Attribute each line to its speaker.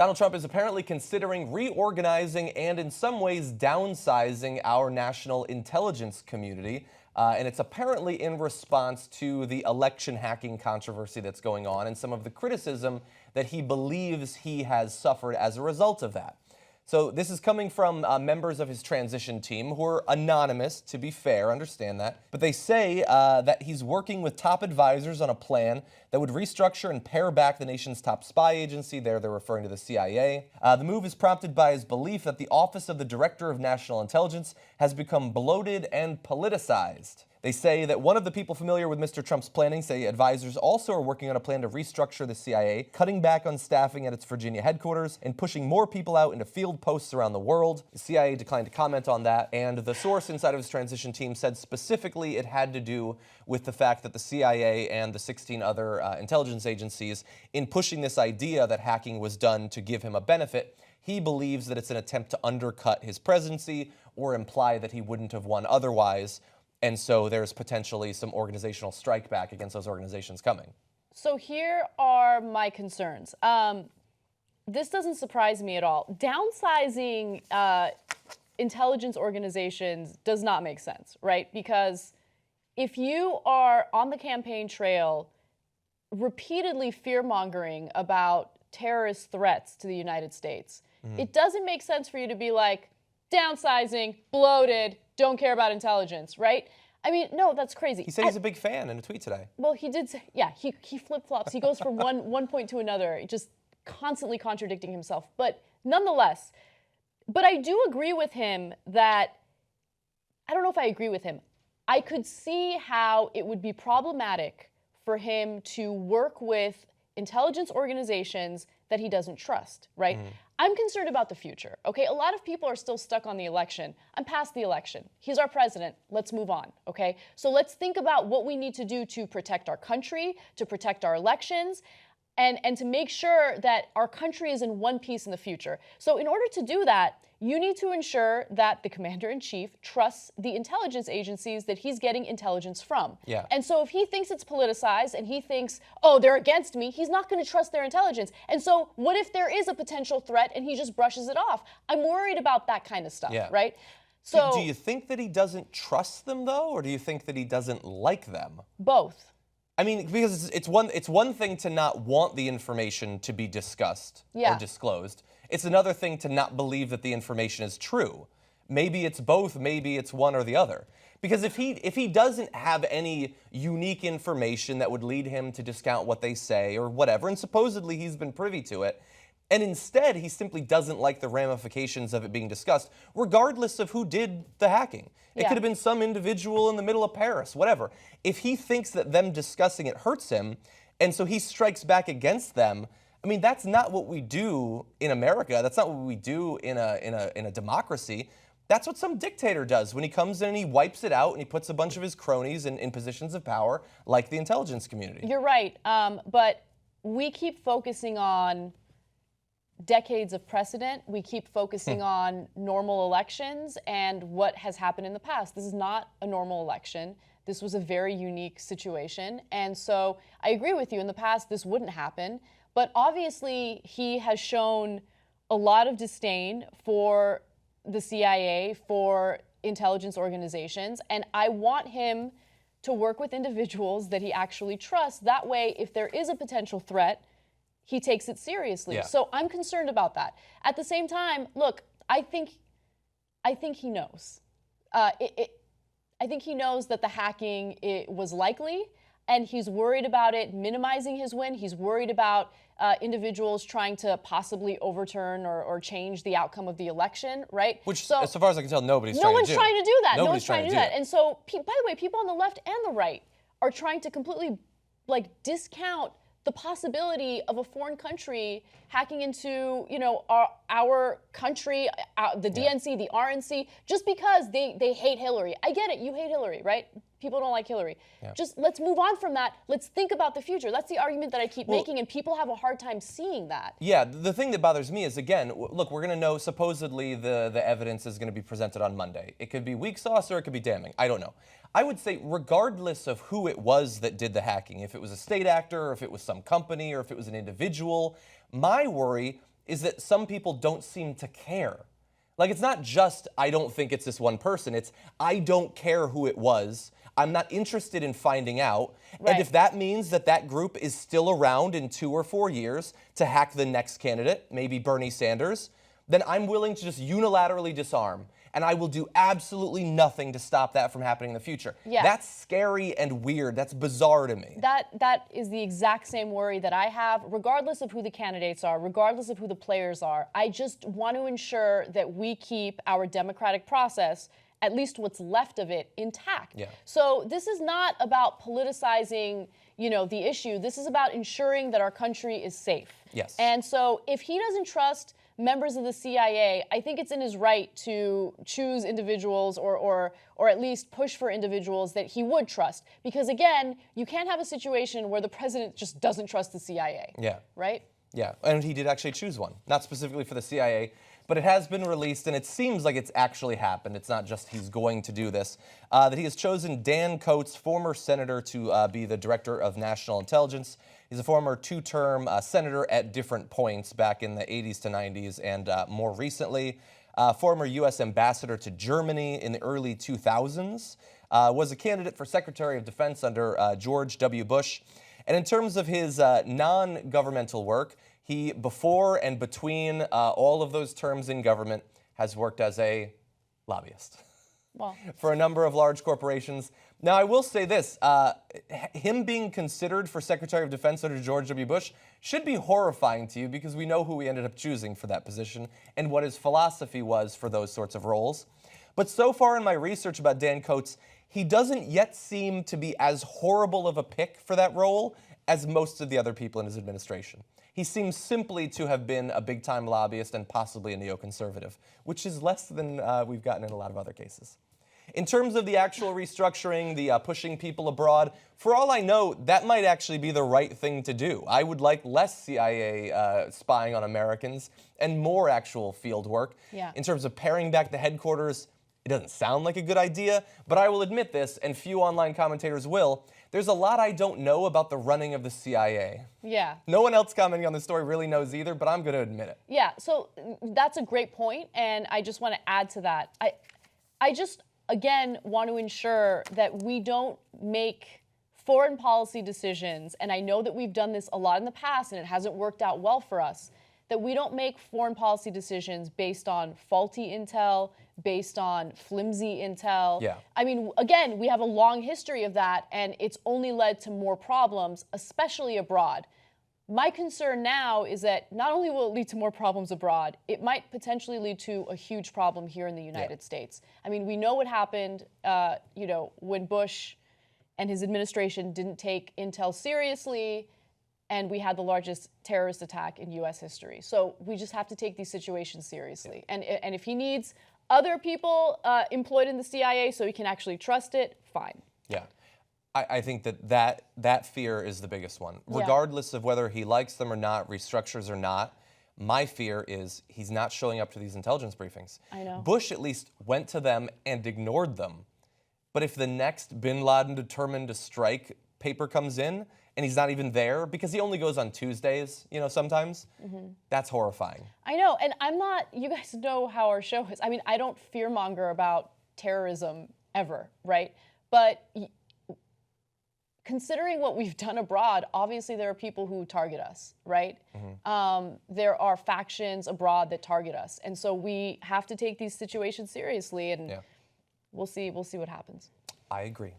Speaker 1: Donald Trump is apparently considering reorganizing and in some ways downsizing our national intelligence community. And it's apparently in response to the election hacking controversy that's going on and some of the criticism that he believes he has suffered as a result of that. So this is coming from members of his transition team who are anonymous, to be fair, understand that. But they say that he's working with top advisors on a plan that would restructure and pare back the nation's top spy agency. They're referring to the CIA. The move is prompted by his belief that the Office of the Director of National Intelligence has become bloated and politicized. They say that one of the people familiar with Mr. Trump's planning say advisors also are working on a plan to restructure the CIA, cutting back on staffing at its Virginia headquarters and pushing more people out into field posts around the world. The CIA declined to comment on that, and the source inside of his transition team said specifically it had to do with the fact that the CIA and the 16 other intelligence agencies, in pushing this idea that hacking was done to give him a benefit, he believes that it's an attempt to undercut his presidency or imply that he wouldn't have won otherwise. And so there's potentially some organizational strike back against those organizations coming.
Speaker 2: So here are my concerns. This doesn't surprise me at all. Downsizing intelligence organizations does not make sense, right? Because if you are on the campaign trail repeatedly fear-mongering about terrorist threats to the United States, it doesn't make sense for you to be like, downsizing, bloated, don't care about intelligence, right? I mean, no, that's crazy.
Speaker 1: He said he's a big fan in a tweet today.
Speaker 2: Well, he did say, yeah, he flip-flops. He goes from one point to another, just constantly contradicting himself. But nonetheless, but I do agree with him that, I don't know if I agree with him. I could see how it would be problematic for him to work with intelligence organizations that he doesn't trust, right? I'm concerned about the future, okay? A lot of people are still stuck on the election. I'm past the election. He's our president. Let's move on, okay? So let's think about what we need to do to protect our country, to protect our elections, and to make sure that our country is in one piece in the future. So in order to do that, you need to ensure that the commander-in-chief trusts the intelligence agencies that he's getting intelligence from.
Speaker 1: Yeah.
Speaker 2: And so if he thinks it's politicized and he thinks, oh, they're against me, he's not going to trust their intelligence. And so what if there is a potential threat and he just brushes it off? I'm worried about that kind of stuff, right? So
Speaker 1: do you think that he doesn't trust them, though, or do you think that he doesn't like them?
Speaker 2: Both.
Speaker 1: I mean, because it's one thing to not want the information to be discussed or disclosed. It's another thing to not believe that the information is true. Maybe it's both, maybe it's one or the other. Because if he doesn't have any unique information that would lead him to discount what they say or whatever, and supposedly he's been privy to it, and instead he simply doesn't like the ramifications of it being discussed, regardless of who did the hacking. It could have been some individual in the middle of Paris, whatever. If he thinks that them discussing it hurts him, and so he strikes back against them, I mean, that's not what we do in America. That's not what we do in a democracy. That's what some dictator does when he comes in and he wipes it out and he puts a bunch of his cronies in positions of power, like the intelligence community.
Speaker 2: You're right, but we keep focusing on decades of precedent. We keep focusing on normal elections and what has happened in the past. This is not a normal election. This was a very unique situation. And so I agree with you. In the past, this wouldn't happen. But obviously, he has shown a lot of disdain for the CIA, for intelligence organizations. And I want him to work with individuals that he actually trusts. That way, if there is a potential threat, he takes it seriously. So I'm concerned about that. At the same time, look, I think he knows. I think he knows that the hacking was likely, and he's worried about it minimizing his win. He's worried about individuals trying to possibly overturn or change the outcome of the election, right?
Speaker 1: Which, so, as far as I can tell, nobody's trying to do.
Speaker 2: No one's trying to do that.
Speaker 1: No
Speaker 2: one's trying to do that. And so, by the way, people on the left and the right are trying to completely discount the possibility of a foreign country hacking into, our country, the DNC, the RNC, just because they hate Hillary. I get it, you hate Hillary, right? People don't like Hillary. Just let's move on from that. Let's think about the future. That's the argument that I keep making, and people have a hard time seeing that. Yeah,
Speaker 1: the thing that bothers me is, again, look, we're going to know, supposedly the evidence is going to be presented on Monday. It could be weak sauce or it could be damning. I don't know. I would say regardless of who it was that did the hacking, if it was a state actor, or if it was some company, or if it was an individual, my worry is that some people don't seem to care. Like, it's not just, I don't think it's this one person. It's, I don't care who it was. I'm not interested in finding out.
Speaker 2: Right.
Speaker 1: And if that means that that group is still around in 2 or 4 years to hack the next candidate, maybe Bernie Sanders, then I'm willing to just unilaterally disarm. And I will do absolutely nothing to stop that from happening in the future.
Speaker 2: Yeah.
Speaker 1: That's scary and weird. That's bizarre to me.
Speaker 2: That is the exact same worry that I have, regardless of who the candidates are, regardless of who the players are. I just want to ensure that we keep our democratic process, at least what's left of it, intact.
Speaker 1: Yeah.
Speaker 2: So this is not about politicizing, the issue. This is about ensuring that our country is safe.
Speaker 1: Yes.
Speaker 2: And so if he doesn't trust members of the CIA, I think it's in his right to choose individuals or at least push for individuals that he would trust. Because again, you can't have a situation where the president just doesn't trust the CIA.
Speaker 1: Yeah.
Speaker 2: Right?
Speaker 1: Yeah, and he did actually choose one. Not specifically for the CIA, but it has been released, and it seems like it's actually happened. It's not just he's going to do this. That he has chosen Dan Coats, former senator, to be the director of national intelligence. He's a former 2-term senator at different points back in the 80s to 90s, and more recently, former U.S. ambassador to Germany in the early 2000s. Was a candidate for Secretary of Defense under George W. Bush. And in terms of his non-governmental work, he, before and between all of those terms in government, has worked as a lobbyist.
Speaker 2: Well,
Speaker 1: for a number of large corporations. Now, I will say this, him being considered for Secretary of Defense under George W. Bush should be horrifying to you because we know who he ended up choosing for that position and what his philosophy was for those sorts of roles. But so far in my research about Dan Coats, he doesn't yet seem to be as horrible of a pick for that role as most of the other people in his administration. He seems simply to have been a big-time lobbyist and possibly a neoconservative, which is less than we've gotten in a lot of other cases. In terms of the actual restructuring, the pushing people abroad, for all I know, that might actually be the right thing to do. I would like less CIA spying on Americans and more actual field work.
Speaker 2: Yeah.
Speaker 1: In terms of paring back the headquarters, it doesn't sound like a good idea, but I will admit this, and few online commentators will, there's a lot I don't know about the running of the CIA.
Speaker 2: yeah.
Speaker 1: No one else commenting on this story really knows either, but I'm going to admit it.
Speaker 2: Yeah, so that's a great point, and I just want to add to that. I just, again, want to ensure that we don't make foreign policy decisions, and I know that we've done this a lot in the past and it hasn't worked out well for us, that we don't make foreign policy decisions based on faulty intel, based on flimsy intel.
Speaker 1: Yeah.
Speaker 2: I mean, again, we have a long history of that, and it's only led to more problems, especially abroad. My concern now is that not only will it lead to more problems abroad, it might potentially lead to a huge problem here in the United States. I mean, we know what happened, when Bush and his administration didn't take intel seriously, and we had the largest terrorist attack in U.S. history. So we just have to take these situations seriously. And if he needs other people employed in the CIA so he can actually trust it, fine.
Speaker 1: Yeah. I think that fear is the biggest one. Regardless of whether he likes them or not, restructures or not, my fear is he's not showing up to these intelligence briefings.
Speaker 2: I know.
Speaker 1: Bush at least went to them and ignored them. But if the next bin Laden determined to strike paper comes in and he's not even there because he only goes on Tuesdays, sometimes, that's horrifying.
Speaker 2: I know, and I'm not, you guys know how our show is. I mean, I don't fearmonger about terrorism ever, right? But considering what we've done abroad, obviously there are people who target us, right? There are factions abroad that target us. And so we have to take these situations seriously, and we'll see what happens.
Speaker 1: I agree.